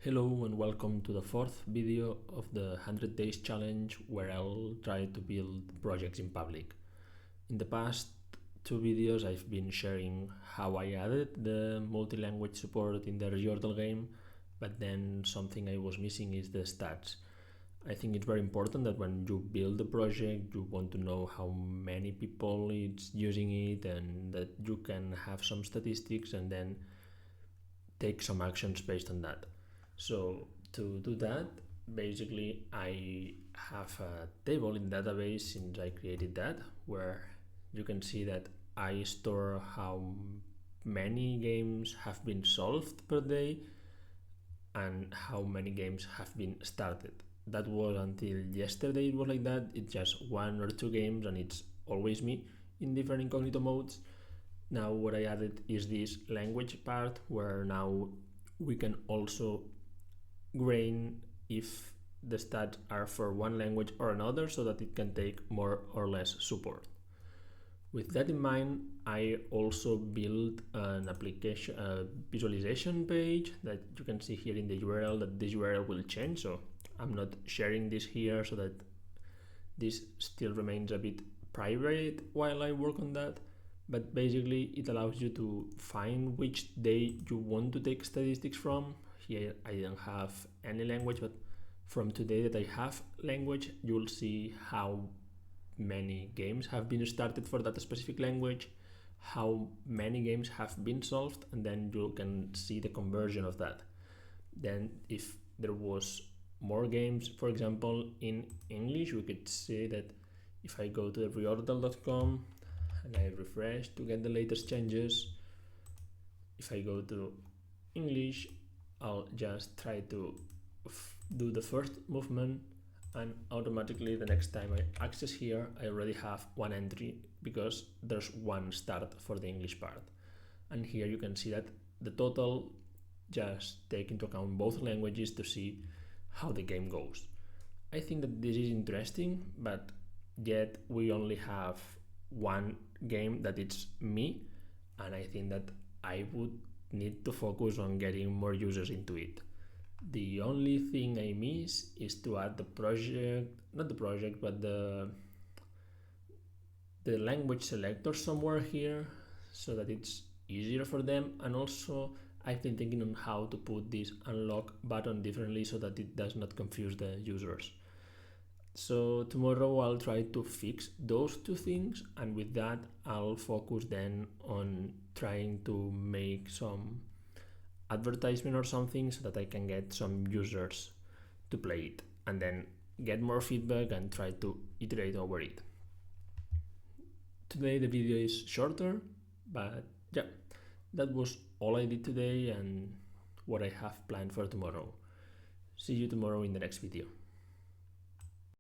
Hello and welcome to the fourth video of the 100 Days Challenge where I'll try to build projects in public. In the past two videos I've been sharing how I added the multi-language support in the reordle game, but then something I was missing is the stats. I think it's very important that when you build a project you want to know how many people is using it and that you can have some statistics and then take some actions based on that. So to do that, basically I have a table in database since I created that, where you can see that I store how many games have been solved per day and how many games have been started. That was until yesterday it was like that. It's just one or two games and it's always me in different incognito modes. Now what I added is this language part where now we can also grain if the stats are for one language or another so that it can take more or less support. With that in mind, I also built an application visualization page that you can see here in the URL that this URL will change, so I'm not sharing this here so that this still remains a bit private while I work on that. But basically it allows you to find which day you want to take statistics from. Here I don't have any language, but from today that I have language, you'll see how many games have been started for that specific language, how many games have been solved, and then you can see the conversion of that. Then if there was more games, for example, in English, we could see that if I go to reordle.com and I refresh to get the latest changes, if I go to English, I'll just try to do the first movement and automatically the next time I access here I already have one entry because there's one start for the English part. And here you can see that the total just take into account both languages to see how the game goes. I think that this is interesting, but yet we only have one game that it's me, and I think that I would need to focus on getting more users into it. The only thing I miss is to add the project, not the project, but the language selector somewhere here so that it's easier for them. And also I've been thinking on how to put this unlock button differently so that it does not confuse the users. So tomorrow I'll try to fix those two things, and with that I'll focus then on trying to make some advertisement or something so that I can get some users to play it and then get more feedback and try to iterate over it. Today the video is shorter, but yeah, that was all I did today and what I have planned for tomorrow. See you tomorrow in the next video.